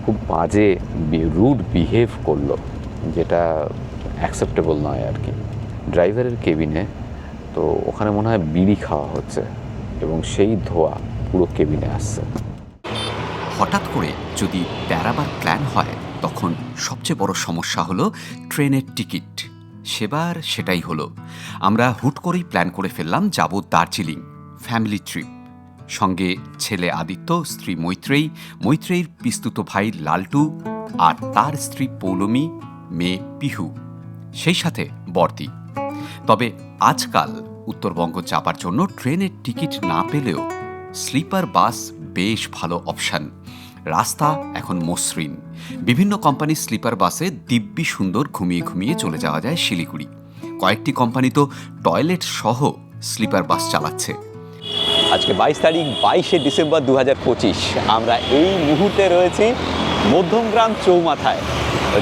খুব বাজে rude behave করলো, যেটা অ্যাকসেপ্টেবল নয় আর কি। ড্রাইভারের কেবিনে তো ওখানে মনে হয় বিড়ি খাওয়া হচ্ছে এবং সেই ধোঁয়া পুরো কেবিনে আসছে। হঠাৎ করে যদি বেড়াবার প্ল্যান হয় তখন সবচেয়ে বড় সমস্যা হলো ট্রেনের টিকিট। সেবার সেটাই হলো। আমরা হুট করেই প্ল্যান করে ফেললাম যাব দার্জিলিং, ফ্যামিলি ট্রিপ। সঙ্গে ছেলে আদিত্য, স্ত্রী মৈত্রেয়ী, মৈত্রেয়ীর পিস্তুত ভাই লালটু আর তার স্ত্রী পৌলমী, মেয়ে পিহু, সেই সাথে বর্দি। তবে আজকাল উত্তরবঙ্গ যাবার জন্য ট্রেনের টিকিট না পেলেও স্লিপার বাস বেশ ভালো অপশান। রাস্তা এখন মসৃণ। বিভিন্ন কোম্পানির স্লিপার বাসে দিব্যি সুন্দর ঘুমিয়ে ঘুমিয়ে চলে যাওয়া যায় শিলিগুড়ি। কয়েকটি কোম্পানি তো টয়লেট সহ স্লিপার বাস চালাচ্ছে। আজকে 22 তারিখ, 22শে ডিসেম্বর 2025। আমরা এই মুহূর্তে রয়েছি মধ্যমগ্রাম চৌমাথায়,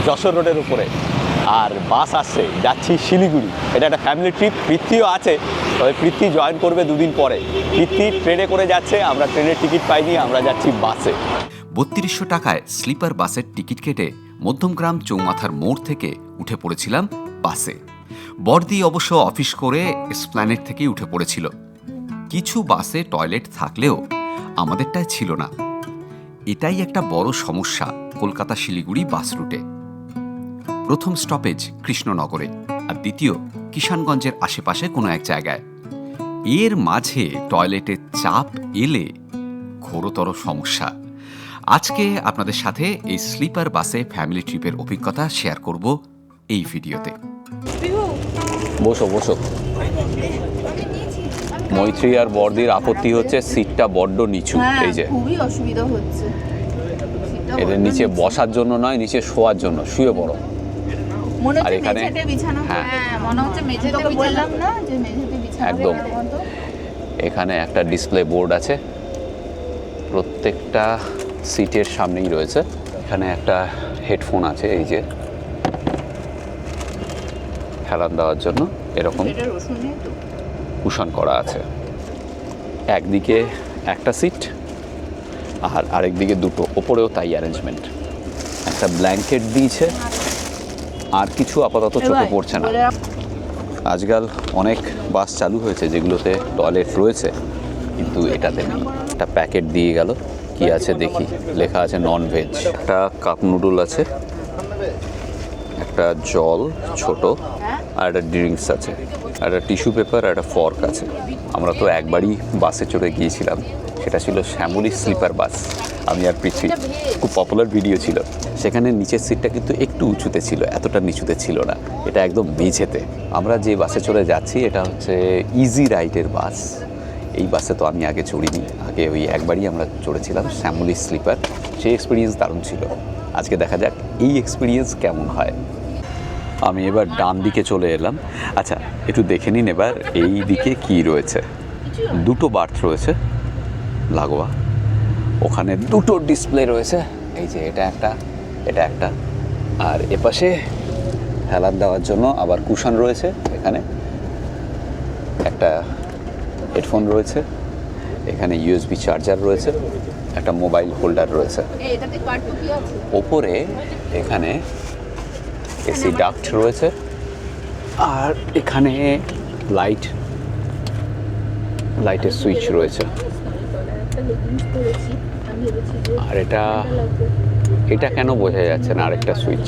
যশোর রোডের উপরে। আর বাস আসছে, যাচ্ছি শিলিগুড়ি। এটা একটা ফ্যামিলি ট্রিপ। পৃথ্বীও আছে, তবে পৃথ্বী জয়েন করবে দুদিন পরে। পৃথ্বী ট্রেনে করে যাচ্ছে, আমরা ট্রেনের টিকিট পাইনি, আমরা যাচ্ছি বাসে। 3200 টাকায় স্লিপার বাসের টিকিট কেটে মধ্যমগ্রাম চৌমাথার মোড় থেকে উঠে পড়েছিলাম বাসে। বর্দি অবশ্য অফিস করে এসপ্ল্যানেড থেকেই উঠে পড়েছিল। কিছু বাসে টয়লেট থাকলেও আমাদেরটায় ছিল না। এটাই একটা বড় সমস্যা কলকাতা শিলিগুড়ি বাস রুটে। প্রথম স্টপেজ কৃষ্ণনগরে, আর দ্বিতীয় কিষানগঞ্জের আশেপাশে কোনো এক জায়গায়। এর মাঝে টয়লেটের চাপ এলে ঘোরতর সমস্যা। আজকে আপনাদের সাথে এই স্লিপার বাসে ফ্যামিলি ট্রিপের অভিজ্ঞতা শেয়ার করব এই ভিডিওতে। বসো বসো। মৈত্রী আর বর্দির আপত্তি হচ্ছে সিটটা বড্ড নিচু। এই যে খুবই অসুবিধা হচ্ছে। এদের নিচে বসার জন্য নয়, নিচে শোয়ার জন্য। শুয়ে পড়ো। মনে আর হচ্ছে এখানে মেঝেতে বিছানা। হ্যাঁ, মনে হচ্ছে মেঝেতে বললাম না যে মেঝেতে বিছানা। একদম। এখানে একটা ডিসপ্লে বোর্ড আছে, প্রত্যেকটা সিটের সামনেই রয়েছে। এখানে একটা হেডফোন আছে, এই যে হেলান দেওয়ার জন্য এরকম কুশন করা আছে। একদিকে একটা সিট আর আরেকদিকে দুটো, ওপরেও তাই অ্যারেঞ্জমেন্ট। একটা ব্ল্যাঙ্কেট দিয়েছে, আর কিছু আপাতত চোখে পড়ছে না। আজকাল অনেক বাস চালু হয়েছে যেগুলোতে টয়লেট রয়েছে, কিন্তু এটাতে নেই। একটা প্যাকেট দিয়ে গেল, কি আছে দেখি। লেখা আছে নন ভেজ। একটা কাপ নুডল আছে, একটা জল ছোট, আর একটা ড্রিঙ্কস আছে, আর একটা টিস্যু পেপার, আর একটা ফর্ক আছে। আমরা তো একবারই বাসে চড়ে গিয়েছিলাম, সেটা ছিল শ্যামলী স্লিপার বাস। আমি আর পৃথ্বী, খুব পপুলার ভিডিও ছিল। সেখানে নিচের সিটটা কিন্তু একটু উঁচুতে ছিল, এতটা নিচুতে ছিল না। এটা একদম মেঝেতে। আমরা যে বাসে চড়ে যাচ্ছি এটা হচ্ছে ইজি রাইডের বাস। এই বাসে তো আমি আগে চড়িনি, আগে ওই একবারই আমরা চড়েছিলাম শ্যামলী স্লিপার। সেই এক্সপিরিয়েন্স দারুণ ছিল। আজকে দেখা যাক এই এক্সপিরিয়েন্স কেমন হয়। আমি এবার ডান দিকে চলে এলাম। আচ্ছা, একটু দেখে নিন এবার এই দিকে কি রয়েছে। দুটো বার্থ রয়েছে লাগোয়া, ওখানে দুটো ডিসপ্লে রয়েছে। এই যে এটা একটা, এটা একটা, আর এপাশে হেলান দেওয়ার জন্য আবার কুশন রয়েছে। এখানে একটা হেডফোন রয়েছে, এখানে ইউএসবি চার্জার রয়েছে, একটা মোবাইল হোল্ডার রয়েছে। ওপরে এখানে এসি ডাক্ট রয়েছে, আর এখানে লাইটের সুইচ রয়েছে। আর এটা কেন বোঝা যাচ্ছে না আরেকটা সুইচ।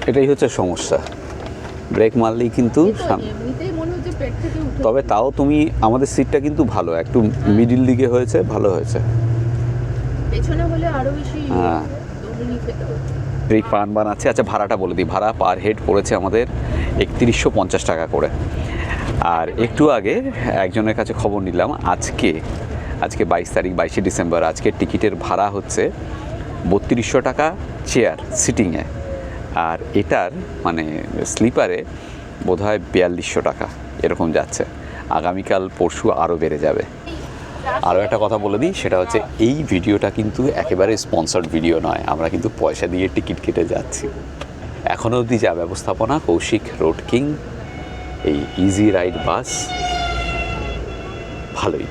এটাই হচ্ছে সমস্যা, ব্রেক মারলেই কিন্তু। তবে তাও তুমি, আমাদের সিটটা কিন্তু ভালো, একটু মিডিল দিকে হয়েছে, ভালো হয়েছে। হ্যাঁ, এই পান বানাচ্ছে। আচ্ছা, ভাড়াটা বলে দিই। ভাড়া পার হেড পড়েছে আমাদের 3150 টাকা করে। আর একটু আগে একজনের কাছে খবর নিলাম, আজকে 22 তারিখ, 22শে ডিসেম্বর, আজকের টিকিটের ভাড়া হচ্ছে 3200 টাকা চেয়ার সিটিংয়ে। আর এটার মানে স্লিপারে বোধহয় 4200 টাকা এরকম যাচ্ছে। আগামীকাল পরশু আরও বেড়ে যাবে। আরও একটা কথা বলে দিই, সেটা হচ্ছে এই ভিডিওটা কিন্তু একেবারে স্পন্সর্ড ভিডিও নয়। আমরা কিন্তু পয়সা দিয়ে টিকিট কেটে যাচ্ছি। এখনও অবধি যা ব্যবস্থাপনা কৌশিক রোড কিং, এই ইজি রাইড বাস ভালোই।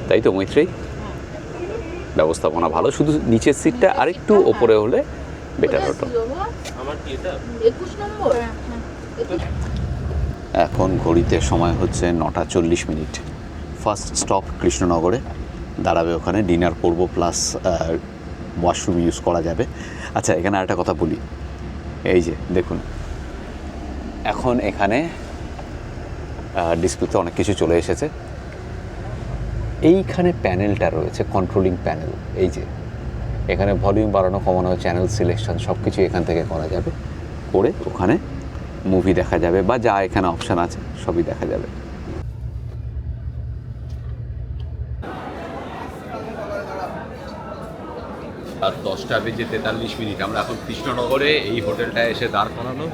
তাই তো মৈত্রেয়ী? ব্যবস্থাপনা ভালো, শুধু নিচের সিটটা আরেকটু ওপরে হলে বেটার হতো। 21 নম্বর। এখন ঘড়িতে সময় হচ্ছে 9:40। ফার্স্ট স্টপ কৃষ্ণনগরে দাঁড়াবে, ওখানে ডিনার করব প্লাস ওয়াশরুম ইউজ করা যাবে। আচ্ছা, এখানে আরেকটা কথা বলি, এই যে দেখুন এখন এখানে ডিসপ্লেতে অনেক কিছু চলে এসেছে। এইখানে প্যানেলটা রয়েছে, কন্ট্রোলিং প্যানেল। এই যে এখানে ভলিউম বাড়ানো কমানো, চ্যানেল সিলেকশন সব কিছু এখান থেকে করা যাবে, করে ওখানে মুভি দেখা যাবে বা যা এখানে অপশান আছে সবই দেখা যাবে। আর 10:43 আমরা এখন কৃষ্ণনগরে এই হোটেলটায় এসে দাঁড় করানো।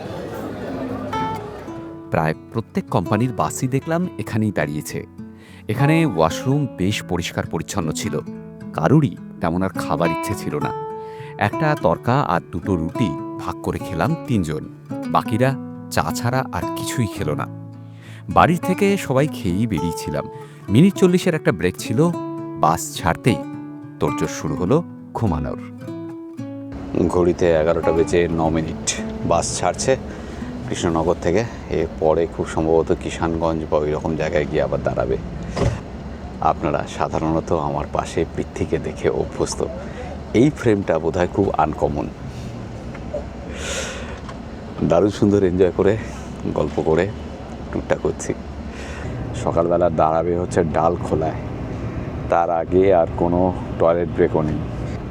প্রায় প্রত্যেক কোম্পানির বাসই দেখলাম এখানেই দাঁড়িয়েছে। এখানে ওয়াশরুম বেশ পরিষ্কার পরিচ্ছন্ন ছিল, কারুরই তেমন আর খাবার ইচ্ছে ছিল না। একটা তরকা আর দুটো রুটি ভাগ করে খেলাম 3 জন, বাকিরা চা ছাড়া আর কিছুই খেলো না। বাড়ির থেকে সবাই খেয়েই বেরিয়েছিলাম। মিনিট 40-এর একটা ব্রেক ছিল, বাস ছাড়তেই তোড়জোড় শুরু হলো ঘুমানোর। ঘড়িতে 11:09 বাস ছাড়ছে কৃষ্ণনগর থেকে। এরপরে খুব সম্ভবত কিষানগঞ্জ বা ওই রকম জায়গায় গিয়ে আবার দাঁড়াবে। আপনারা সাধারণত আমার পাশে পৃথ্বীকে দেখে অভ্যস্ত, এই ফ্রেমটা বোধহয় খুব আনকমন। দারুণ সুন্দর এনজয় করে গল্প করে ট্যুরটা করছি। সকালবেলা দাঁড়াবে হচ্ছে ডালখোলায়, তার আগে আর কোনো টয়লেট ব্রেকও নেই।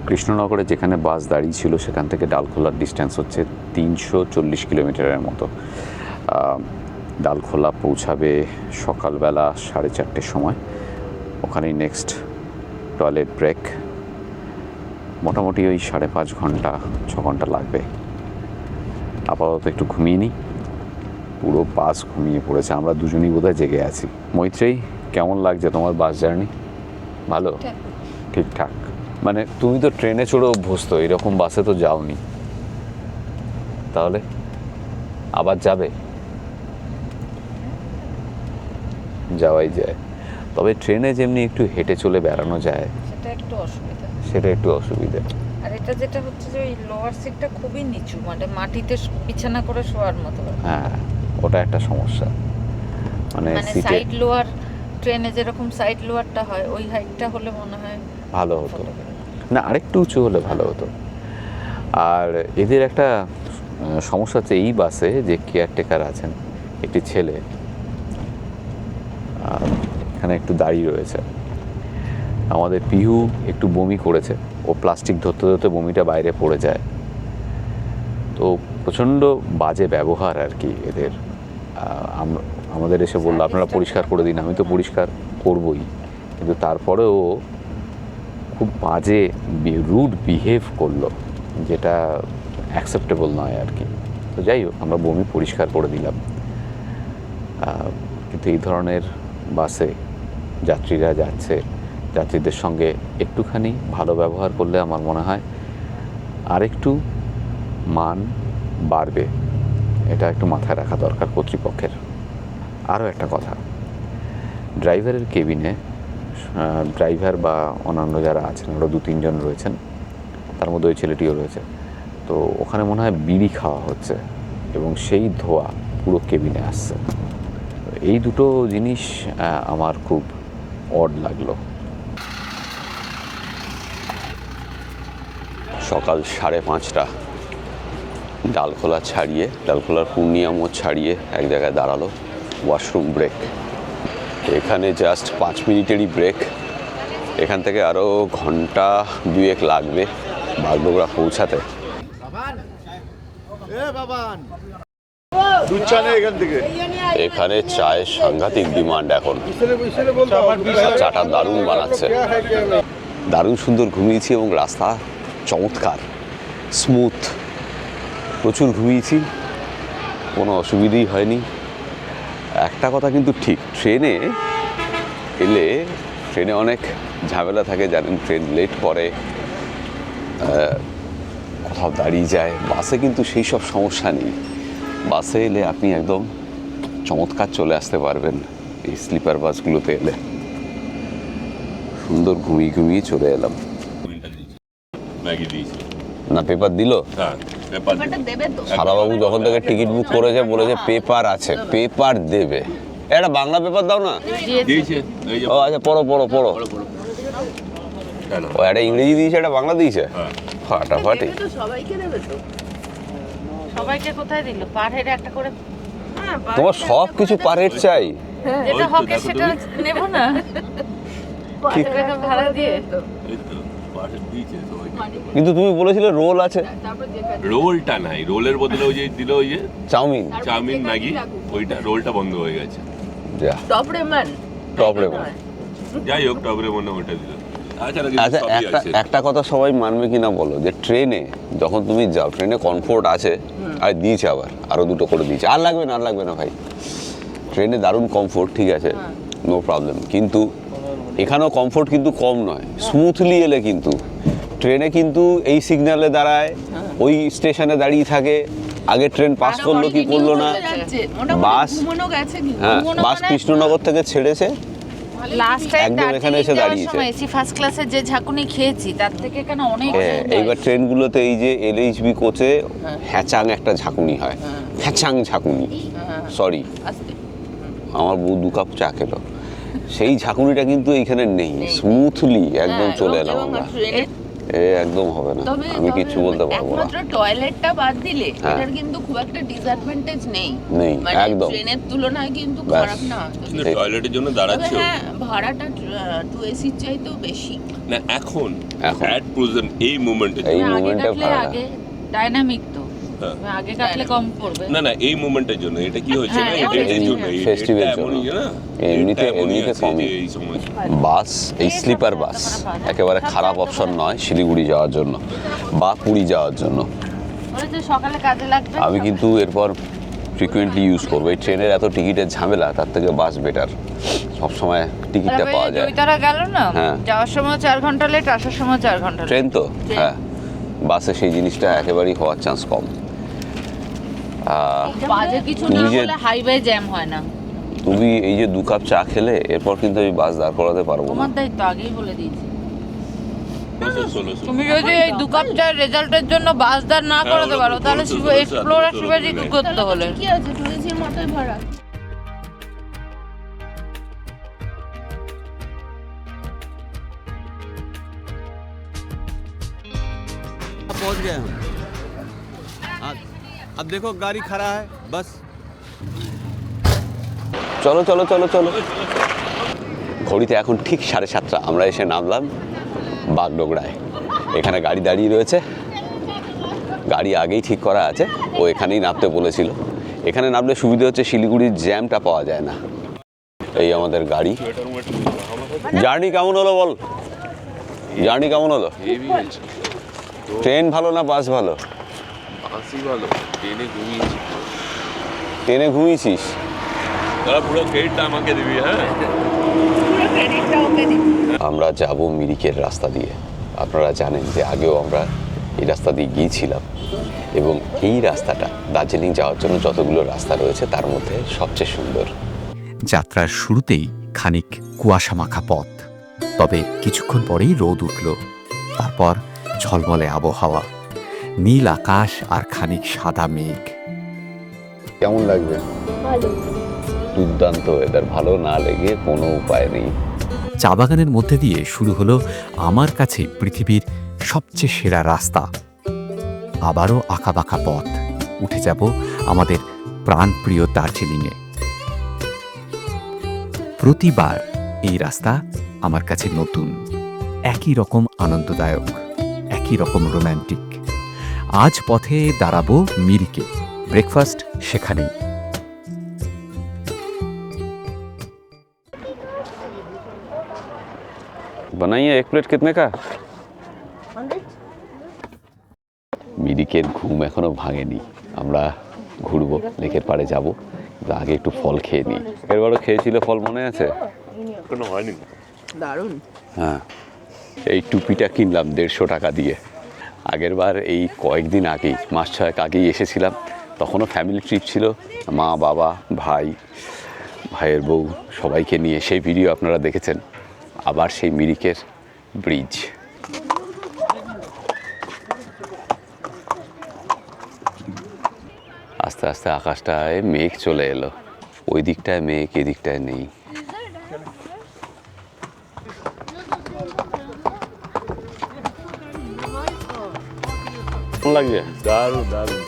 কৃষ্ণনগরে যেখানে বাস দাঁড়িয়ে ছিল সেখান থেকে ডালখোলার ডিস্টেন্স হচ্ছে 340 কিলোমিটারের মতো। ডালখোলা পৌঁছাবে সকালবেলা 4:30 সময়। ওখানেই নেক্সট টয়লেট ব্রেক। মোটামুটি ওই 5.5 ঘন্টা 6 ঘন্টা লাগবে। আপাতত একটু ঘুমিয়ে নিই। পুরো বাস ঘুমিয়ে পড়েছে, আমরা দুজনই বোধহয় জেগে আছি। মৈত্রেয়ী, কেমন লাগছে তোমার বাস জার্নি? ভালো, ঠিকঠাক। মানে তুমি তো ট্রেনে চড়ে অভ্যস্ত, এরকম বাসে তো যাওনি, তাহলে আবার যাবে? যাওয়াই যায়, তবে ট্রেনে যেমনি একটু হেঁটে চলে বেড়ানো যায় সেটা একটু অসুবিধা। আর এটা যেটা হচ্ছে যে ওই লোয়ার সিটটা খুবই নিচু, মানে মাটিতে বিছানা করে শোয়ার মতো। হ্যাঁ, ওটা একটা সমস্যা। মানে সিটে সাইড লোয়ার, ট্রেনে যেরকম সাইড লোয়ারটা হয় ওই হাইটটা হলে মনে হয় ভালো হতো, না আরেকটু উঁচু হলে ভালো হতো। আর এদের একটা সমস্যা হচ্ছে এই বাসে যে কেয়ারটেকার আছেন, একটি ছেলে এখানে একটু দাঁড়িয়ে রয়েছে। আমাদের পিহু একটু বমি করেছে, ও প্লাস্টিক ধরতে ধরতে বমিটা বাইরে পড়ে যায়। তো প্রচণ্ড বাজে ব্যবহার আর কি এদের। আমাদের এসে বললো আপনারা পরিষ্কার করে দিন, আমি তো পরিষ্কার করবই, কিন্তু তারপরেও খুব বাজে রুড বিহেভ করলো, যেটা অ্যাকসেপ্টেবল নয় আর কি। তো যাই হোক, আমরা বমি পরিষ্কার করে দিলাম। কিন্তু এই ধরনের বাসে যাত্রীরা যাচ্ছে, যাত্রীদের সঙ্গে একটুখানি ভালো ব্যবহার করলে আমার মনে হয় আরেকটু মান বাড়বে। এটা একটু মাথায় রাখা দরকার কর্তৃপক্ষের। আরও একটা কথা, ড্রাইভারের কেবিনে ড্রাইভার বা অন্যান্য যারা আছেন আরও 2-3 জন রয়েছেন, তার মধ্যে ওই ছেলেটিও রয়েছে। তো ওখানে মনে হয় বিড়ি খাওয়া হচ্ছে এবং সেই ধোঁয়া পুরো কেবিনে আসছে। এই দুটো জিনিস আমার খুব অড লাগলো। সকাল 5:30 ডালখোলা ছাড়িয়ে, ডালখোলার পূর্ণিয়া মোড় ছাড়িয়ে এক জায়গায় দাঁড়ালো, ওয়াশরুম ব্রেক। এখানে জাস্ট 5 মিনিটেরই ব্রেক। এখান থেকে আরও ঘন্টা 2-1 লাগবে বাগডোগরা পৌঁছাতে। এখানে চায়ের সাংঘাতিক ডিমান্ড এখন, চাটা দারুণ বানাচ্ছে। দারুণ সুন্দর ঘুমিয়েছি এবং রাস্তা চমৎকার, স্মুথ, প্রচুর ঘুমিয়েছি, কোনো অসুবিধেই হয়নি। একটা কথা কিন্তু ঠিক, ট্রেনে এলে ট্রেনে অনেক ঝামেলা থাকে জানেন, ট্রেন লেট করে, কোথাও দাঁড়িয়ে যায়। বাসে কিন্তু সেই সব সমস্যা নেই। বাসে এলে আপনি একদম চমৎকার চলে আসতে পারবেন এই স্লিপার বাসগুলোতে এলে। সুন্দর ঘুমিয়ে ঘুমিয়ে চলে এলাম। ম্যাগি দিয়েছি। না পেপার দিল? হ্যাঁ পেপার দেবে তো। সারাবাবু যখন থেকে টিকিট বুক করেছে বলেছে পেপার আছে, পেপার দেবে। একটা বাংলা পেপার দাও না। দিয়েছে। এই যে ও আচ্ছা, পড়ো পড়ো পড়ো। কেন? ও একটা ইংরেজি দিয়েছে, একটা বাংলা দিয়েছে। হ্যাঁ। ফাটাফাটি। দেবে তো, সবাইকে দেবে তো। সবাইকে কোথায় দিল? পার হেডে একটা করে। তোমার সব কিছু পার হেড চাই? যেটা ওই তো, হকের দেখো সেটা নেব না। ঠিক। টাকা ভাড়া দিয়ে। এই তো পাঠে দিয়েছে সবাইকে। কিন্তু তুমি বলেছিলে রোল আছে। রোলটা নাই, রোলের বদলে ওই যে দিল ওই যে চাউমিন। চাউমিন ম্যাগি, ওইটা রোলটা বন্ধ হয়ে গেছে। যা টপ রেমান। Top Raymond. যাই হোক টপরে মনে ওটা দিল। তাছাড়া আচ্ছা, সবই একটা আছে। একটা কথা সবাই মানবে কিনা বলো, যে ট্রেনে যখন তুমি যাও, ট্রেনে কমফোর্ট আছে, আর দিয়েছে আবার আরো দুটো করে দিয়েছে। আর লাগবে না, আর লাগবে না ভাই। ট্রেনে দারুণ কমফোর্ট, ঠিক আছে, নো প্রবলেম। কিন্তু এখানেও কমফোর্ট কিন্তু কম নয়। স্মুথলি এলে কিন্তু ট্রেনে কিন্তু এই সিগন্যালে দাঁড়ায়, ওই স্টেশনে দাঁড়িয়ে থাকে, আগে ট্রেন পাস করলো কি করলো না। বাস, ঘুমানো গেছে কিন্তু। হ্যাঁ, বাস কৃষ্ণনগর থেকে ছেড়েছে, লাস্ট টাইম একদম এখানে এসে দাঁড়িয়েছে। এসি ফার্স্ট ক্লাসে যে ঝাঁকুনি খেয়েছি তার থেকে কেন অনেক হ্যাঁ, এইবার ট্রেনগুলোতে এই যে এলএইচবি কোচে হ্যাচাং একটা ঝাঁকুনি হয়, হ্যাচাং ঝাঁকুনি, সরি, আস্তে। আমার বউ 2 কাপ চা খেলো, সেই ঝাঁকুনিটা কিন্তু এইখানে নেই। স্মুথলি একদম চলে এলাম আমরা। এ একদম হবে না, আমি কিছু বলতে পারবো না। একমাত্র টয়লেটটা বাদ দিলে হ্যাঁ। এটার কিন্তু খুব একটা ডিসঅ্যাডভান্টেজ নেই। নেই, মানে একদম। ট্রেনের তুলনায় কিন্তু ব্যাস। খারাপ না। কিন্তু ঠিক। টয়লেটের জন্য তবে দাঁড়াচ্ছে। হ্যাঁ, ভাড়াটা 2 এসির চাইতেও বেশি। না এখন এখন। অ্যাট প্রেজেন্ট এই মোমেন্টে এই আগে মোমেন্টে কাটলে ভাড়া আগে ডাইনামিক তো হ্যাঁ। আগে কাটলে কম পড়বে। না না এই মোমেন্টের জন্য, এটা কি হচ্ছে না হ্যাঁ, এই ডেটের এই জন্য, এই festival ডেটটা জন্য। এমনই না, এমনিতে- ডেটটা এমনই এমনিতে আছে কমই। যে এই সময়। বাস, এই স্লিপার বাস একেবারে খারাপ অপশন নয় শিলিগুড়ি যাওয়ার জন্য বা পুরী যাওয়ার জন্য। ওই যে সকালে কাজে লাগবে। আমি কিন্তু এরপর ফ্রিকুয়েন্টলি ইউজ করবো। এই ট্রেনের এত টিকিটের ঝামেলা, তার থেকে বাস বেটার, সবসময় টিকিটটা পাওয়া যায়। তারা গেল না, হ্যাঁ। যাওয়ার সময় 4 ঘন্টা লেট, আসার সময় 4 ঘন্টা লেট। ট্রেন তো হ্যাঁ, বাসে সেই জিনিসটা একেবারেই হওয়ার চান্স কম। বাজে কিছু না তুমি যে- হলে হাইওয়ে জ্যাম হয় না। তুমি এই যে 2 কাপ চা খেলে, এরপর কিন্তু আমি বাস দাঁড় করাতে পারবো না। তোমার দায়িত্ব আগেই বলে দিয়েছি। 1600 তুমি যদি এই 2 কাপ চার রেজাল্টের জন্য বাস দাঁড় না করাতে পারো, তাহলে এক্সপ্লোরার শিবাজি কি করতে হলে? কি আছে, 2 এসির মতোই ভাড়া। पहुंच गए हम। अब देखो गाड़ी खड़ा है बस। চলো চলো চলো চলো। ঘড়িতে এখন ঠিক 7:30। আমরা এসে নামলাম বাগডোগরায়। এখানে গাড়ি দাঁড়িয়ে রয়েছে, গাড়ি আগেই ঠিক করা আছে, ও এখানেই নামতে বলেছিল। এখানে নামলে সুবিধা হচ্ছে শিলিগুড়ির জ্যামটা পাওয়া যায় না। এই আমাদের গাড়ি। জার্নি কেমন হলো বল, জার্নি কেমন হলো? ট্রেন ভালো না বাস ভালো? আসি ভালো, ট্রেনে ঘুমিয়েছি। ট্রেনে ঘুমিয়েছিস? তারা পুরো ক্রেডিটটা আমাকে দিবি। হ্যাঁ পুরো ক্রেডিটটা ওকে দিবি। আমরা যাব মিরিকের রাস্তা দিয়ে। আপনারা জানেন যে আগেও আমরা এই রাস্তা দিয়ে গিয়েছিলাম, এবং এই রাস্তাটা দার্জিলিং যাওয়ার জন্য যতগুলো রাস্তা রয়েছে তার মধ্যে সবচেয়ে সুন্দর। যাত্রার শুরুতেই খানিক কুয়াশা মাখা পথ, তবে কিছুক্ষণ পরেই রোদ উঠল। তারপর ঝলমলে আবহাওয়া, নীল আকাশ আর খানিক সাদা মেঘ। কেমন লাগবে? দুর্দান্ত ওয়েদার, ভালো না লেগে কোনো উপায় নেই। চা বাগানের মধ্যে দিয়ে শুরু হলো আমার কাছে পৃথিবীর সবচেয়ে সেরা রাস্তা। আবারও আঁকাবাঁকা পথ, উঠে যাব আমাদের প্রাণপ্রিয় দার্জিলিংয়ে। প্রতিবার এই রাস্তা আমার কাছে নতুন, একই রকম আনন্দদায়ক, একই রকম রোম্যান্টিক। আজ পথে দাঁড়াবো মিরিকে, ব্রেকফাস্ট সেখানেই। বানাইয়ে 1 প্লেট কিতনে কা? মিরিকের ঘুম এখনো ভাঙেনি। আমরা ঘুরবো, লেকের পাড়ে যাব, কিন্তু আগে একটু ফল খেয়ে নিই। এরবারও খেয়েছিল ফল, মনে আছে? কোনো হয়নি। দারুণ। হ্যাঁ, এই টুপিটা কিনলাম 150 টাকা দিয়ে। আগের বার এই কয়েকদিন আগেই, মাস 6 আগেই এসেছিলাম, তখনও ফ্যামিলি ট্রিপ ছিল, মা বাবা ভাই, ভাইয়ের বউ সবাইকে নিয়ে। সেই ভিডিও আপনারা দেখেছেন। আবার সেই মিরিকের ব্রিজ। আস্তে আস্তে আকাশটায় মেঘ চলে এলো, ওই দিকটায় মেঘ, এদিকটায় নেই। কেমন লাগছে? দারুণ দারুণ।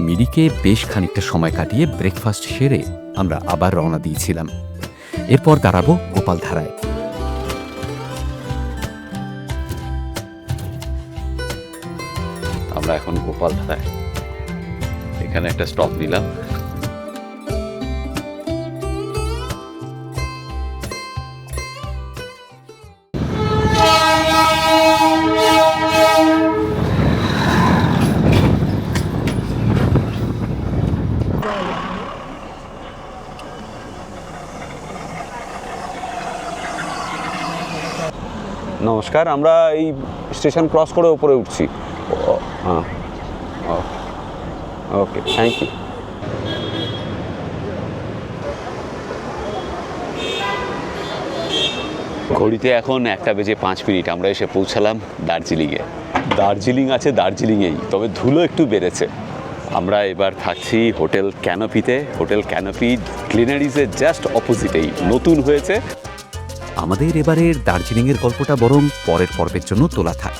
মিরিকে বেশ খানিকটা সময় কাটিয়ে ব্রেকফাস্ট সেরে আমরা আবার রওনা দিয়েছিলাম। এরপর দাঁড়াবো গোপালধারায়। আমরা এখন গোপালধারায়, এখানে একটা স্টপ নিলাম। নমস্কার, আমরা এই স্টেশন ক্রস করে উপরে উঠছি। হ্যাঁ, ওকে, থ্যাংক ইউ। ঘড়িতে এখন 1:05। আমরা এসে পৌঁছালাম দার্জিলিংয়ে। দার্জিলিং আছে দার্জিলিংয়েই, তবে ধুলো একটু বেড়েছে। আমরা এবার থাকছি হোটেল ক্যানোপিতে। হোটেল ক্যানোপি গ্লিনারিজের জাস্ট অপোজিটেই নতুন হয়েছে। আমাদের এবারের দার্জিলিংয়ের গল্পটা বরং পরের পর্বের জন্য তোলা থাক।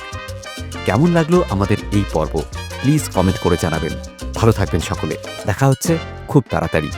কেমন লাগলো আমাদের এই পর্ব প্লিজ কমেন্ট করে জানাবেন। ভালো থাকবেন সকলে, দেখা হচ্ছে খুব তাড়াতাড়ি।